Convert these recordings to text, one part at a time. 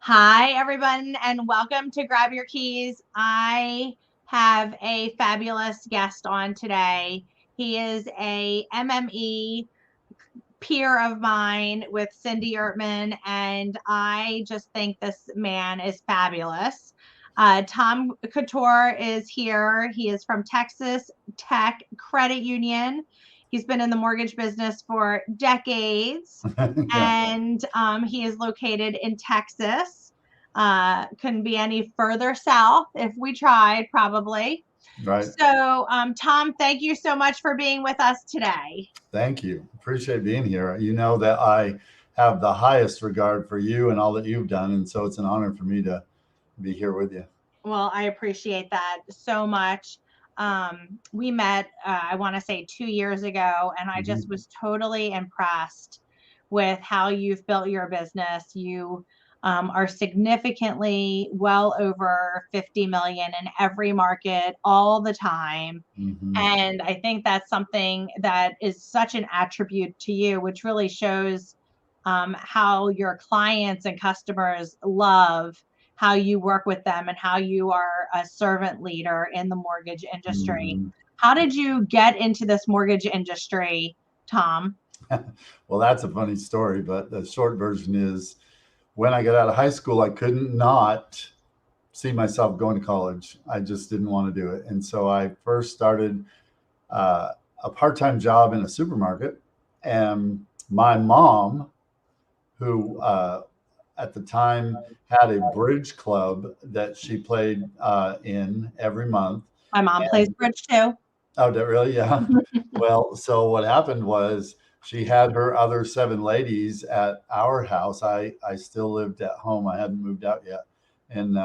Hi, everyone, and welcome to Grab Your Keys. I have a fabulous guest on today. He is a MME peer of mine with Cindy Ertman, and I just think this man is fabulous. Tom Couture is here. He is from Texas Tech Credit Union. He's been in the mortgage business for decades, Yeah, and he is located in Texas. Couldn't be any further south if we tried, probably. right. So, Tom, thank you so much for being with us today. Thank you. Appreciate being here. You know that I have the highest regard for you and all that you've done, and so it's an honor for me to be here with you. Well, I appreciate that so much. We met, I want to say 2 years ago, and I just Mhm. was totally impressed with how you've built your business. You are significantly well over 50 million in every market all the time. Mhm. And I think that's something that is such an attribute to you, which really shows how your clients and customers love how you work with them and how you are a servant leader in the mortgage industry. Mhm. How did you get into this mortgage industry, Tom? Well, that's a funny story, but the short version is when I got out of high school, I couldn't not see myself going to college. I just didn't want to do it. And so I first started uh, a part time job in a supermarket. And my mom, who at the time had a bridge club that she played in every month. My mom plays And bridge too. oh, did really? Yeah. Well, so what happened was she had her other seven ladies at our house. I still lived at home. I hadn't moved out yet, and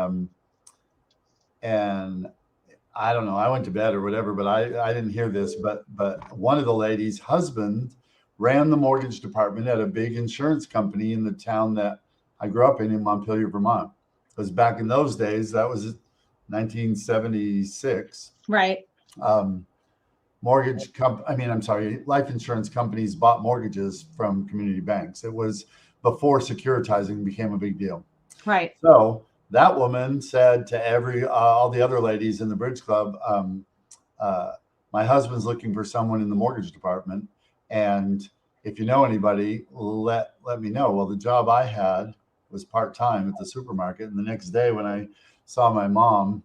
I don't know. I went to bed or whatever, but I didn't hear this. But one of the ladies' husband ran the mortgage department at a big insurance company in the town that I grew up in Montpelier, Vermont. Because back in those days, that was 1976. Right. Um, I mean, I'm sorry, life insurance companies bought mortgages from community banks. It was before securitizing became a big deal. Right. So that woman said to all the other ladies in the bridge club, uh, "My husband's looking for someone in the mortgage department, and if you know anybody, let me know." Well, the job I had was part time at the supermarket, and the next day when I saw my mom,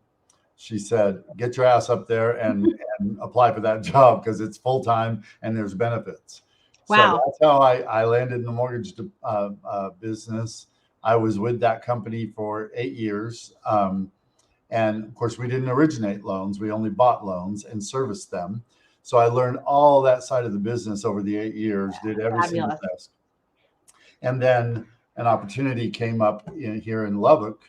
she said, "Get your ass up there and apply for that job because it's full time and there's benefits." So Wow. that's how I landed in the mortgage business. I was with that company for 8 years. And of course, we didn't originate loans, we only bought loans and serviced them. So I learned all that side of the business over the 8 years, did every single Fabulous. desk. And then an opportunity came up here in Lubbock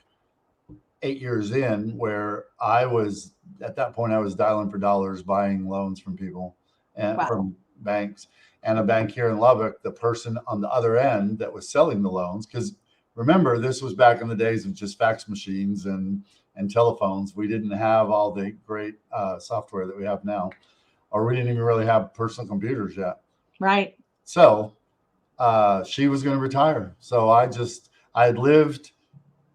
8 years in, where I was at that point, I was dialing for dollars, buying loans from people and Wow. from banks. And a bank here in Lubbock, the person on the other end that was selling the loans, because remember, this was back in the days of just fax machines and telephones. We didn't have all the great software that we have now, or we didn't even really have personal computers yet. Right. So she was going to retire. So I had lived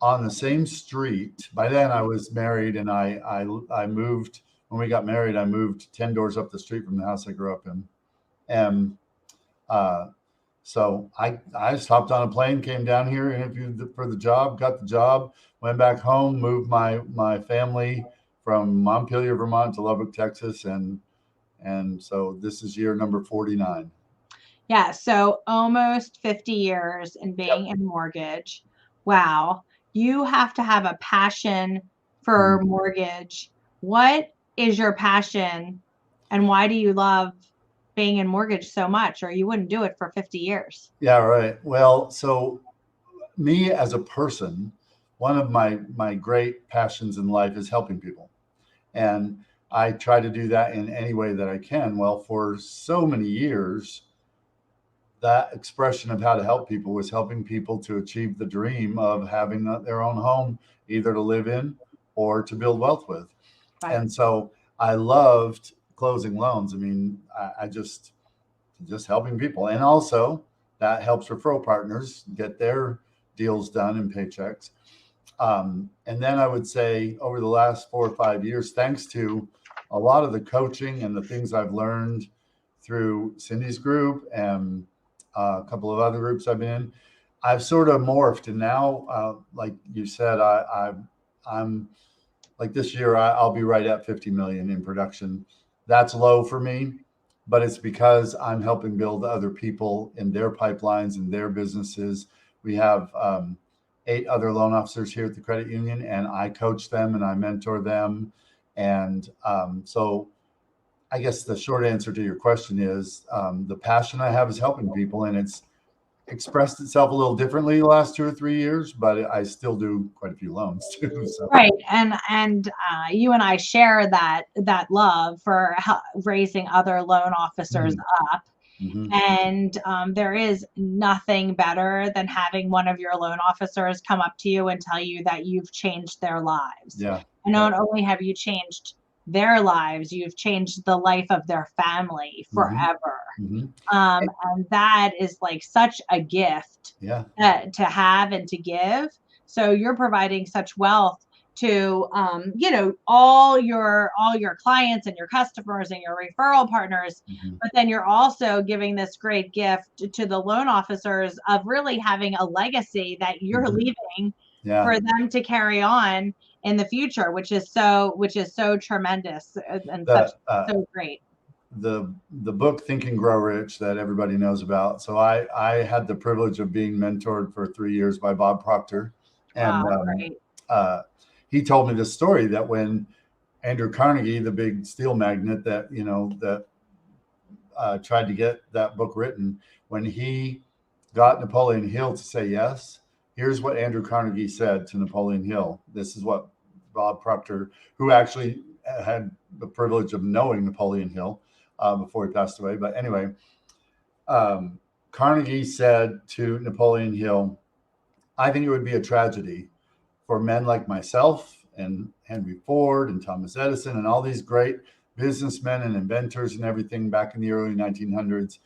on the same street. By then, I was married, and I moved when we got married. I moved 10 doors up the street from the house I grew up in, and uh, so I just hopped on a plane, came down here, interviewed for the job, got the job, went back home, moved my family from Montpelier, Vermont, to Lubbock, Texas, and so this is year number 49. Yeah. So almost 50 years in being Yep. in mortgage. Wow. You have to have a passion for Mhm. mortgage. What is your passion and why do you love being in mortgage so much, or you wouldn't do it for 50 years? Yeah, right. Well, so me as a person, one of my great passions in life is helping people. And I try to do that in any way that I can. Well, for so many years, that expression of how to help people was helping people to achieve the dream of having their own home, either to live in or to build wealth with. Right. And so I loved closing loans. I mean, I just helping people. And also that helps referral partners get their deals done and paychecks. And then I would say over the last 4 or 5 years, thanks to a lot of the coaching and the things I've learned through Cindy's group and a couple of other groups I've been in, I've sort of morphed. And now, like you said, I'm like this year, I'll be right at 50 million in production. That's low for me, but it's because I'm helping build other people in their pipelines and their businesses. We have 8 other loan officers here at the credit union, and I coach them and I mentor them. And so I guess the short answer to your question is the passion I have is helping people, and it's expressed itself a little differently the last 2 or 3 years, but I still do quite a few loans too. So. Right. And you and I share that love for raising other loan officers up. Mm-hmm. And there is nothing better than having one of your loan officers come up to you and tell you that you've changed their lives. Yeah. And not only have you changed their lives, you've changed the life of their family forever. Mm-hmm. And that is like such a gift to have and to give. So you're providing such wealth to all your clients and your customers and your referral partners, but then you're also giving this great gift to the loan officers of really having a legacy that you're leaving for them to carry on in the future, which is so tremendous and so great. The book Think and Grow Rich that everybody knows about. So I had the privilege of being mentored for 3 years by Bob Proctor, and he told me this story that when Andrew Carnegie, the big steel magnate that tried to get that book written, when he got Napoleon Hill to say yes, here's what Andrew Carnegie said to Napoleon Hill. This is what Bob Proctor, who actually had the privilege of knowing Napoleon Hill before he passed away. But anyway, Carnegie said to Napoleon Hill, I think it would be a tragedy for men like myself and Henry Ford and Thomas Edison and all these great businessmen and inventors and everything back in the early 1900s.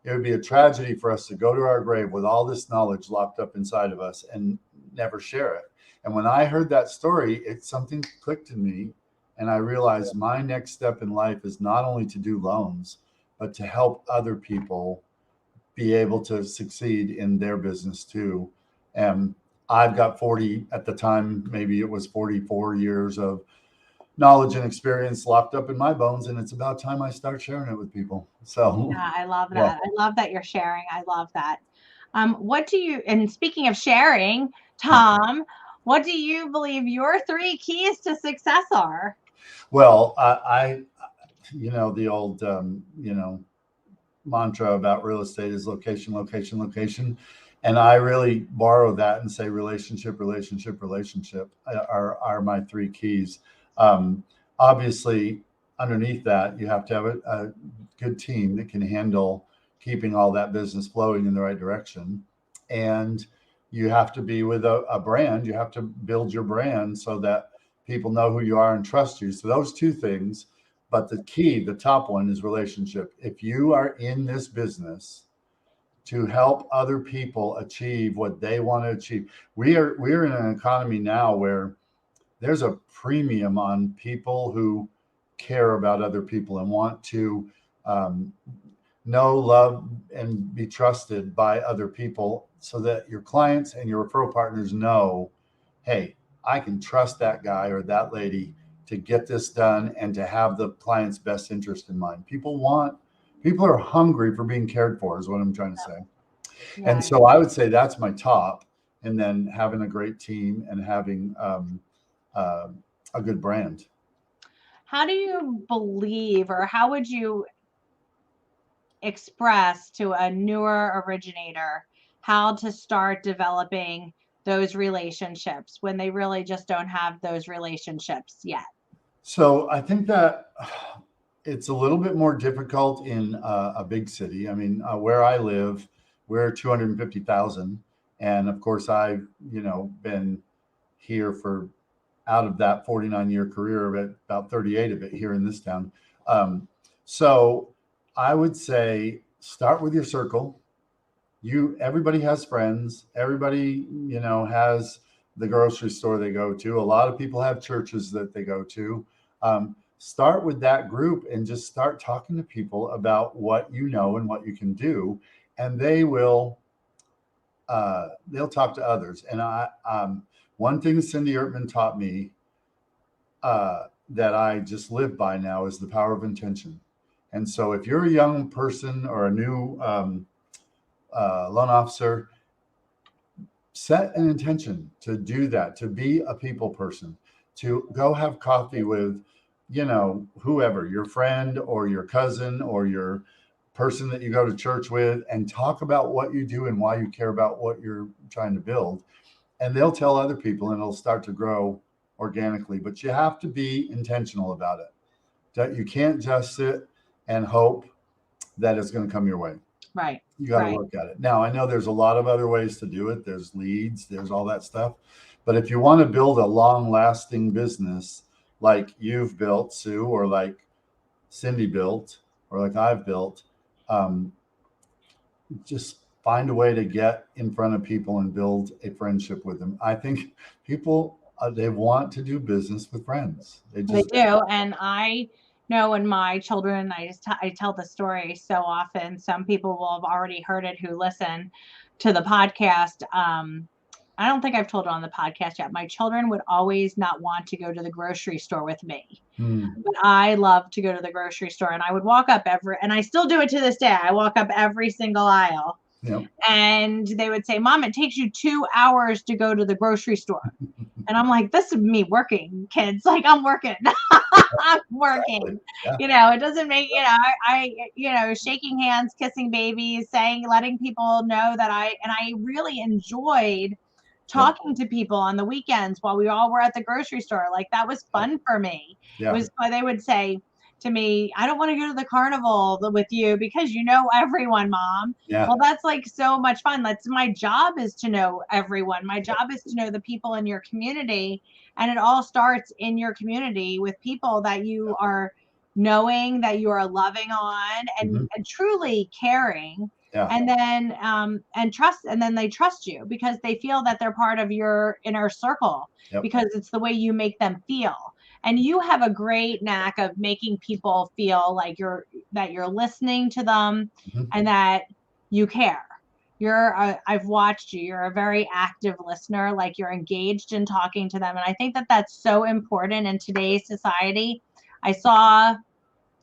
It would be a tragedy for us to go to our grave with all this knowledge locked up inside of us and never share it. And when I heard that story, something clicked in me, and I realized my next step in life is not only to do loans, but to help other people be able to succeed in their business too. And I've got 40, at the time, maybe it was 44 years of knowledge and experience locked up in my bones, and it's about time I start sharing it with people. So yeah, I love that. I love that you're sharing. I love that. And speaking of sharing, Tom, what do you believe your 3 keys to success are? Well, I the old mantra about real estate is location, location, location. And I really borrow that and say relationship, relationship, relationship are my 3 keys. Obviously, underneath that, you have to have a good team that can handle keeping all that business flowing in the right direction. And you have to be with a brand. You have to build your brand so that people know who you are and trust you. So those 2 things. But the key, the top one, is relationship. If you are in this business to help other people achieve what they want to achieve, we're in an economy now where there's a premium on people who care about other people and want to know, love, and be trusted by other people, so that your clients and your referral partners know, hey, I can trust that guy or that lady to get this done and to have the client's best interest in mind. People are hungry for being cared for, is what I'm trying to say. Yeah. And so I would say that's my top, and then having a great team and having a good brand. How do you believe, or how would you express to a newer originator how to start developing those relationships when they really just don't have those relationships yet? So I think that it's a little bit more difficult in a big city. I mean, where I live, we're 250,000. And of course, I've, been here for, out of that 49-year career, about 38 of it here in this town. So I would say start with your circle, everybody has friends. Everybody, has the grocery store they go to. A lot of people have churches that they go to. Start with that group and just start talking to people about what you know and what you can do, and they'll talk to others. And one thing Cindy Ertman taught me that I just live by now is the power of intention. And so if you're a young person or a new loan officer, set an intention to do that, to be a people person, to go have coffee with, whoever, your friend or your cousin or your person that you go to church with, and talk about what you do and why you care about what you're trying to build. And they'll tell other people and it'll start to grow organically. But you have to be intentional about it. That you can't just sit and hope that it's going to come your way. Right. You got to work at it. Now, I know there's a lot of other ways to do it. There's leads, there's all that stuff. But if you want to build a long-lasting business like you've built, Sue, or like Cindy built, or like I've built, just find a way to get in front of people and build a friendship with them. I think people, they want to do business with friends. They do. And I know when my children, I tell the story so often, some people will have already heard it who listen to the podcast. I don't think I've told it on the podcast yet. My children would always not want to go to the grocery store with me. But I love to go to the grocery store, and I would walk up and I still do it to this day. I walk up every single aisle. Yep. And they would say, Mom, it takes you 2 hours to go to the grocery store. And I'm like, this is me working, kids. Like, I'm working. I'm working. Yeah. It doesn't make, I shaking hands, kissing babies, letting people know that I really enjoyed talking to people on the weekends while we all were at the grocery store. Like, that was fun for me. Yeah. It was why they would say to me, I don't want to go to the carnival with you because you know everyone, Mom. Yeah. Well, that's like so much fun. That's my job, is to know everyone. My job is to know the people in your community. And it all starts in your community with people that you are knowing, that you are loving on, and truly caring. Yeah. And then and then they trust you because they feel that they're part of your inner circle. Yep. Because it's the way you make them feel. And you have a great knack of making people feel like you're listening to them and that you care. I've watched you. You're a very active listener, like you're engaged in talking to them. And I think that that's so important in today's society. I saw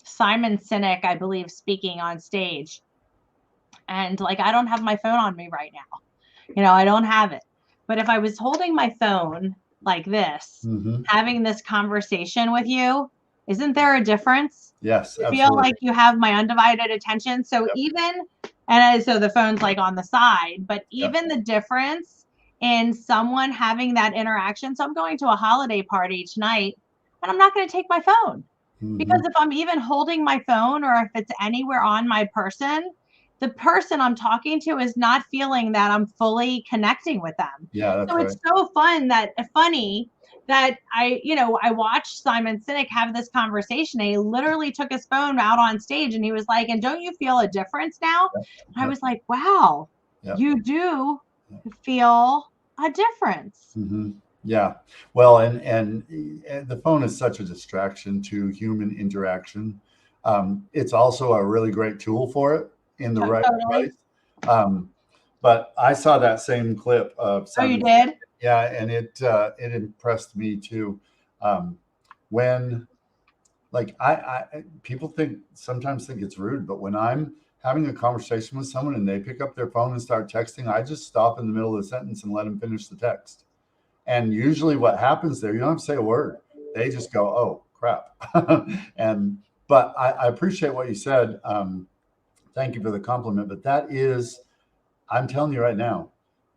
Simon Sinek, I believe, speaking on stage. And like, I don't have my phone on me right now. I don't have it. But if I was holding my phone like this, having this conversation with you, isn't there a difference? Yes, I feel like you have my undivided attention. So so the phone's like on the side, but even the difference in someone having that interaction. So I'm going to a holiday party tonight and I'm not going to take my phone because if I'm even holding my phone or if it's anywhere on my person, the person I'm talking to is not feeling that I'm fully connecting with them. Yeah, that's so it's so funny that I watched Simon Sinek have this conversation. And he literally took his phone out on stage and he was like, and don't you feel a difference now? Yep. I was like, wow, you do feel a difference. Yeah. Well, and the phone is such a distraction to human interaction. It's also a really great tool for it in the right place. But I saw that same clip of Simon. Oh, you did? Yeah, and it impressed me too. When like people sometimes think it's rude, but when I'm having a conversation with someone and they pick up their phone and start texting, I just stop in the middle of the sentence and let them finish the text. And usually what happens there, you don't have to say a word. They just go, oh crap. But I appreciate what you said. Thank you for the compliment. But that is, I'm telling you right now,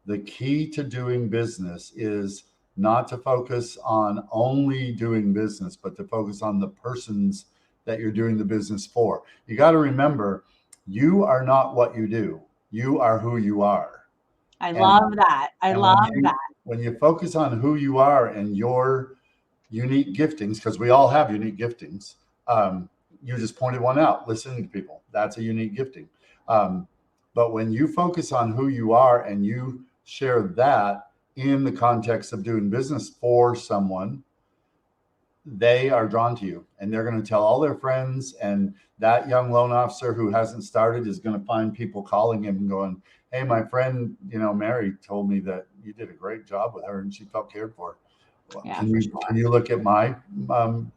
the key to doing business is not to focus on only doing business, but to focus on the persons that you're doing the business for. You got to remember, you are not what you do. You are who you are. I love that. I love that. When you focus on who you are and your unique giftings, because we all have unique giftings, you just pointed one out, listening to people. That's a unique gifting. But when you focus on who you are and you share that in the context of doing business for someone, they are drawn to you, and they're going to tell all their friends. And that young loan officer who hasn't started is going to find people calling him and going, hey, my friend, Mary told me that you did a great job with her and she felt cared for. Well, Yeah, can you look at my loan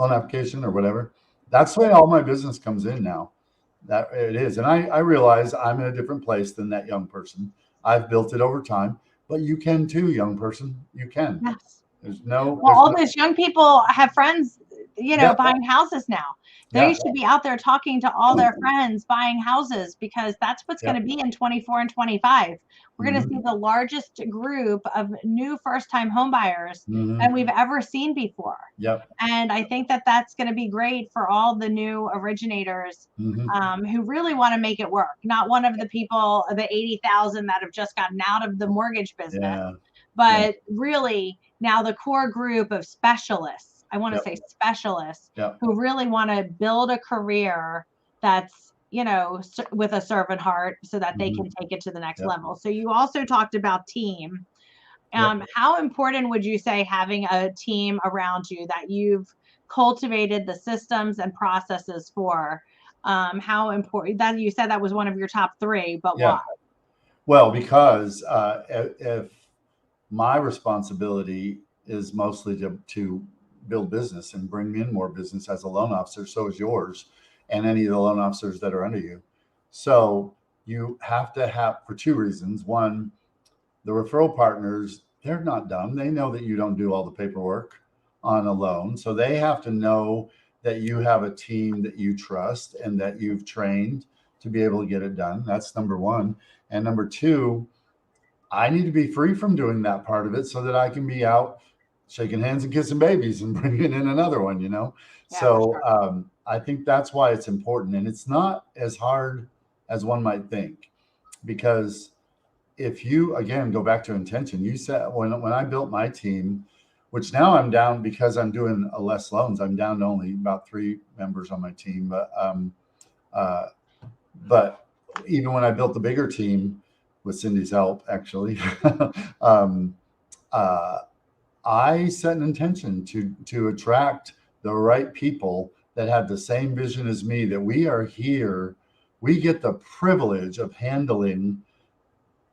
application or whatever? That's the way all my business comes in now. That it is. And I realize I'm in a different place than that young person. I've built it over time, but you can too, young person. You can. Yes. Well, all those young people have friends, yeah, buying houses now. They should be out there talking to all their friends buying houses, because that's what's going to be in 24 and 25. We're going to see the largest group of new first-time home buyers than we've ever seen before. Yep. And I think that that's going to be great for all the new originators who really want to make it work. Not one of the people, the 80,000 that have just gotten out of the mortgage business, but really now the core group of specialists, I want to say specialists, who really want to build a career that's, with a servant heart, so that they can take it to the next level. So you also talked about team. How important would you say having a team around you that you've cultivated the systems and processes for? How important that you said that was one of your top 3, but why? Well, because if my responsibility is mostly to build business and bring in more business as a loan officer, so is yours and any of the loan officers that are under you. So you have to have, for 2 reasons. One, the referral partners, they're not dumb. They know that you don't do all the paperwork on a loan. So they have to know that you have a team that you trust and that you've trained to be able to get it done. That's number 1. And number 2, I need to be free from doing that part of it so that I can be out shaking hands and kissing babies and bringing in another one, So I think that's why it's important. And it's not as hard as one might think, because if you, again, go back to intention, you said when I built my team, which now I'm down because I'm doing less loans, I'm down to only about 3 members on my team. But even when I built the bigger team with Cindy's help, actually, I set an intention to attract the right people that have the same vision as me, that we are here. We get the privilege of handling,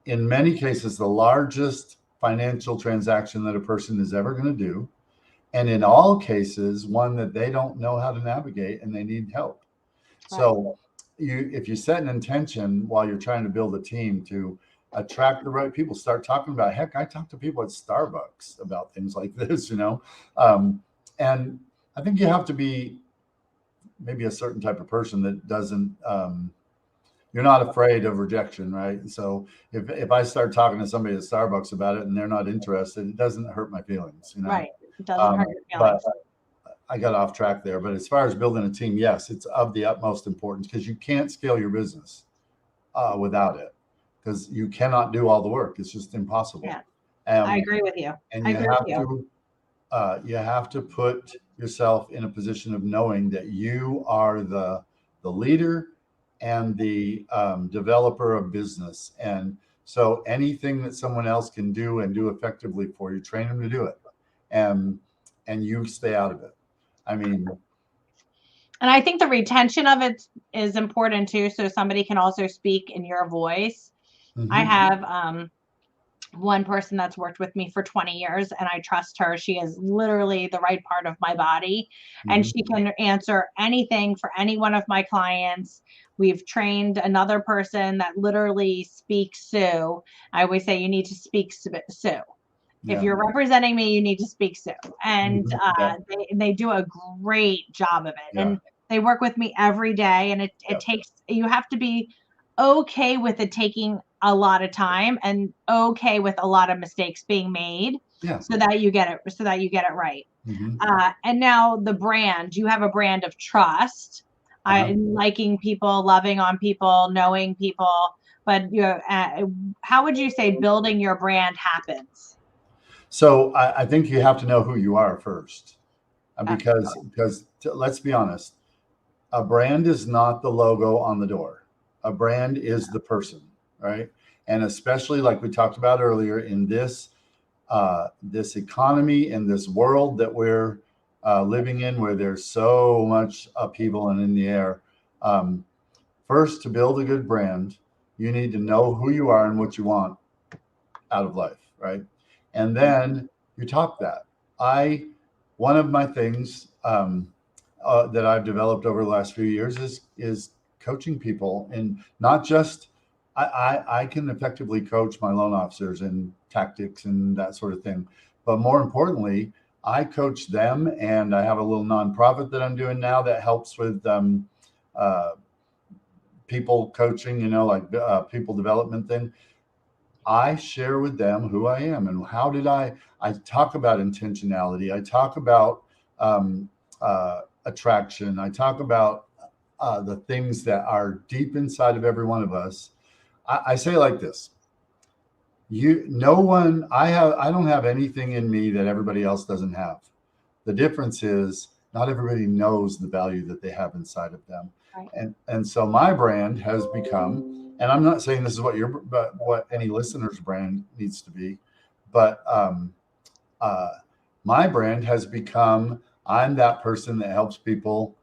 in many cases, the largest financial transaction that a person is ever going to do. And in all cases, one that they don't know how to navigate and they need help. Right. So if you set an intention while you're trying to build a team to attract the right people, start talking about, heck, I talk to people at Starbucks about things like this, and I think you have to be maybe a certain type of person that doesn't, you're not afraid of rejection, right? So if I start talking to somebody at Starbucks about it and they're not interested, it doesn't hurt my feelings, Right. It doesn't hurt your feelings. But I got off track there. But as far as building a team, yes, it's of the utmost importance, because you can't scale your business without it, because you cannot do all the work. It's just impossible. Yeah, I agree with you. And you have to put yourself in a position of knowing that you are the leader and the developer of business. And so anything that someone else can do and do effectively for you, train them to do it, and you stay out of it. I mean, and I think the retention of it is important too. So somebody can also speak in your voice. I have one person that's worked with me for 20 years, and I trust her. She is literally the right part of my body, and she can answer anything for any one of my clients. We've trained another person that literally speaks Sioux. I always say you need to speak Sioux. Yeah. If you're representing me, you need to speak Sioux. And they do a great job of it. Yeah. And they work with me every day. And it takes, you have to be okay with it taking a lot of time and okay with a lot of mistakes being made, so that you get it right. And now the brand, you have a brand of trust, liking people, loving on people, knowing people. But how would you say building your brand happens? So I think you have to know who you are first, because let's be honest, a brand is not the logo on the door. A brand is the person, right? And especially like we talked about earlier in this this economy and this world that we're living in, where there's so much upheaval and in the air. Um, First, to build a good brand, you need to know who you are and what you want out of life, right? And then you talk that. One of my things that I've developed over the last few years is coaching people, and not just I can effectively coach my loan officers in tactics and that sort of thing, but more importantly, I coach them, and I have a little nonprofit that I'm doing now that helps with uh, people coaching, like people development thing. I share with them who I am and how did I talk about intentionality. I talk about attraction. I talk about the things that are deep inside of every one of us. I say it like this. I don't have anything in me that everybody else doesn't have. The difference is not everybody knows the value that they have inside of them. Right. And so my brand has become, and I'm not saying this is what any listener's brand needs to be, but my brand has become, I'm that person that helps people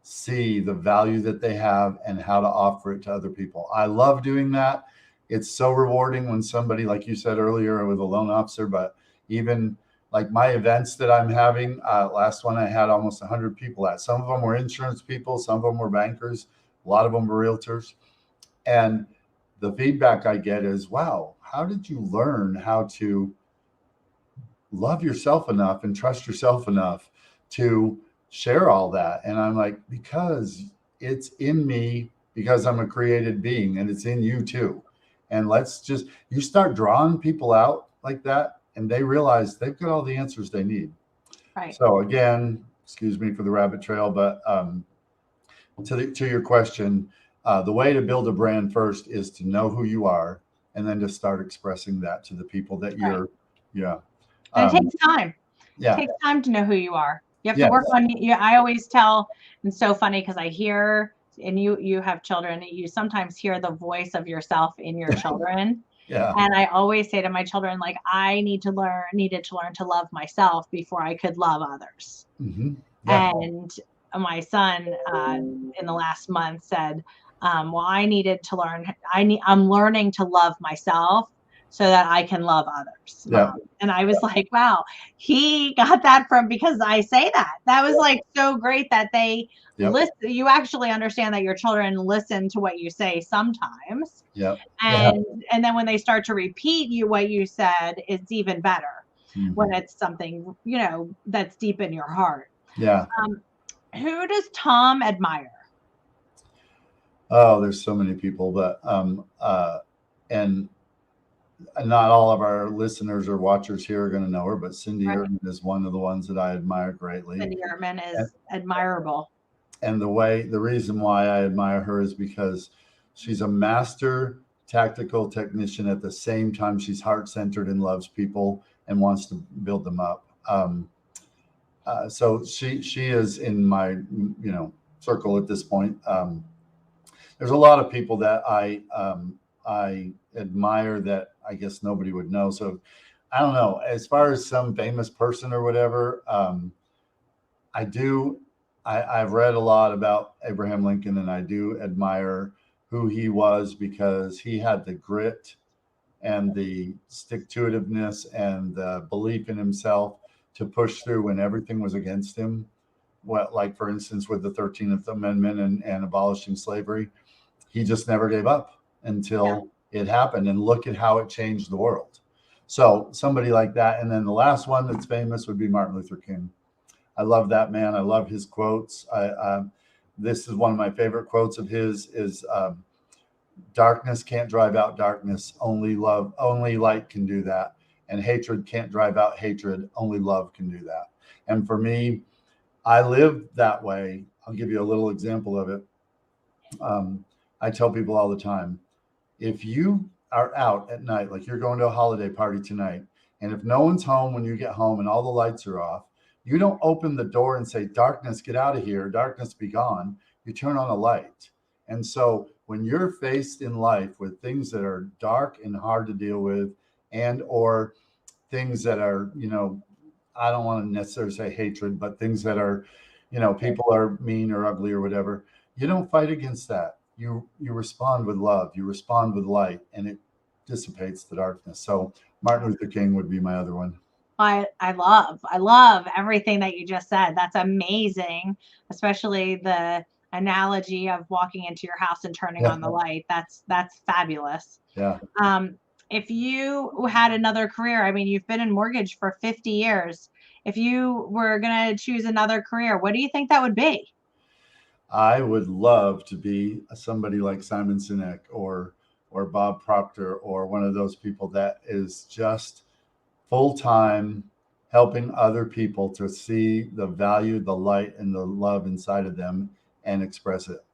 see the value that they have and how to offer it to other people. I love doing that. It's so rewarding when somebody, like you said earlier with a loan officer, but even like my events that I'm having, last one I had almost 100 people at. Some of them were insurance people, some of them were bankers, a lot of them were realtors. And the feedback I get is, wow, how did you learn how to love yourself enough and trust yourself enough to share all that? And I'm like, because it's in me, because I'm a created being, and it's in you too. And you start drawing people out like that, and they realize they've got all the answers they need. Right. So again, excuse me for the rabbit trail, but to your question, the way to build a brand first is to know who you are, and then to start expressing that to the people that you're, right. Yeah. And it takes time. Yeah. It takes time to know who you are. You have to work on you. I always tell, and it's so funny because I hear, and you have children, you sometimes hear the voice of yourself in your children. Yeah. And I always say to my children, like, I needed to learn to love myself before I could love others. Mm-hmm. Yeah. And my son in the last month said, well, I needed to learn, I'm learning to love myself so that I can love others. Yeah. And I was like, wow, he got that from, because I say that. That was like so great that they listen. You actually understand that your children listen to what you say sometimes. Yeah. And then when they start to repeat what you said, it's even better. Mm-hmm. When it's something, that's deep in your heart. Yeah. Who does Tom admire? Oh, there's so many people, but and not all of our listeners or watchers here are going to know her, but Cindy Ertman is one of the ones that I admire greatly. Cindy Ertman is admirable. And the reason why I admire her is because she's a master tactical technician. At the same time, she's heart-centered and loves people and wants to build them up. So she is in my circle at this point. There's a lot of people that I admire that I guess nobody would know. So I don't know, as far as some famous person or whatever, I've read a lot about Abraham Lincoln, and I do admire who he was, because he had the grit and the stick-to-itiveness and the belief in himself to push through when everything was against him. Like for instance, with the 13th Amendment and abolishing slavery, he just never gave up until it happened. And look at how it changed the world. So somebody like that. And then the last one that's famous would be Martin Luther King. I love that man. I love his quotes. This is one of my favorite quotes of his is, darkness can't drive out darkness. Only light can do that. And hatred can't drive out hatred. Only love can do that. And for me, I live that way. I'll give you a little example of it. I tell people all the time, if you are out at night, like you're going to a holiday party tonight, and if no one's home when you get home and all the lights are off, you don't open the door and say, darkness, get out of here. Darkness, be gone. You turn on a light. And so when you're faced in life with things that are dark and hard to deal with, and or things that are, I don't want to necessarily say hatred, but things that are, people are mean or ugly or whatever, you don't fight against that. You respond with love, you respond with light, and it dissipates the darkness. So Martin Luther King would be my other one. I love everything that you just said. That's amazing, especially the analogy of walking into your house and turning Yeah. on the light. That's fabulous. Yeah. If you had another career, I mean, you've been in mortgage for 50 years. If you were going to choose another career, what do you think that would be? I would love to be somebody like Simon Sinek or Bob Proctor, or one of those people that is just full time helping other people to see the value, the light, and the love inside of them and express it.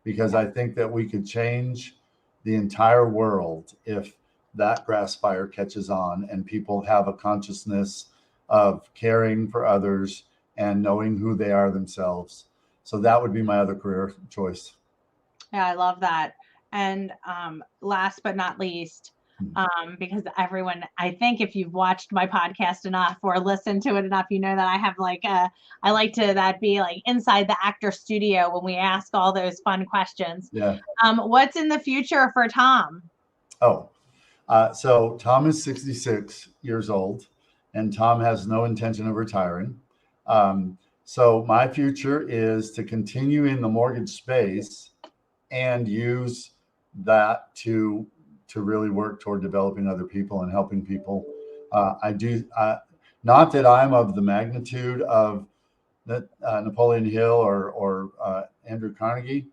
Because I think that we could change the entire world if that grass fire catches on and people have a consciousness of caring for others and knowing who they are themselves. So that would be my other career choice. Yeah, I love that. And last but not least, because everyone, I think if you've watched my podcast enough or listened to it enough, you know that I have I like to that be like inside the actor studio when we ask all those fun questions. Yeah. What's in the future for Tom? Oh, so Tom is 66 years old, and Tom has no intention of retiring. So my future is to continue in the mortgage space and use that to really work toward developing other people and helping people. I do not that I'm of the magnitude of that Napoleon Hill or Andrew Carnegie,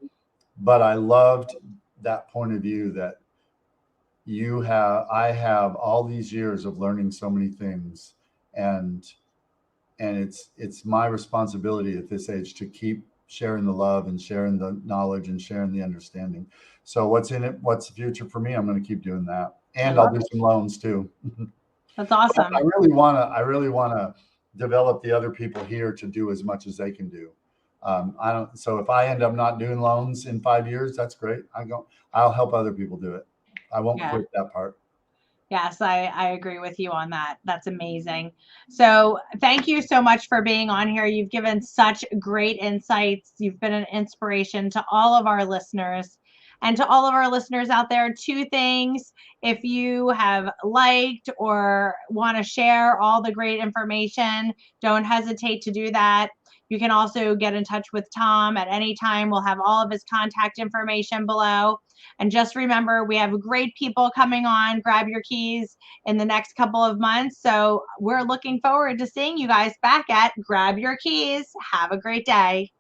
but I loved that point of view that I have all these years of learning so many things, and it's my responsibility at this age to keep sharing the love and sharing the knowledge and sharing the understanding. So what's in it? What's the future for me? I'm going to keep doing that, and I'll do some loans too. That's awesome. I really want to develop the other people here to do as much as they can do. I don't. So if I end up not doing loans in 5 years, that's great. I'll help other people do it. I won't Yeah. quit that part. Yes, I agree with you on that. That's amazing. So thank you so much for being on here. You've given such great insights. You've been an inspiration to all of our listeners. And to all of our listeners out there, two things. If you have liked or want to share all the great information, don't hesitate to do that. You can also get in touch with Tom at any time. We'll have all of his contact information below. And just remember, we have great people coming on. Grab your keys in the next couple of months. So we're looking forward to seeing you guys back at Grab Your Keys. Have a great day.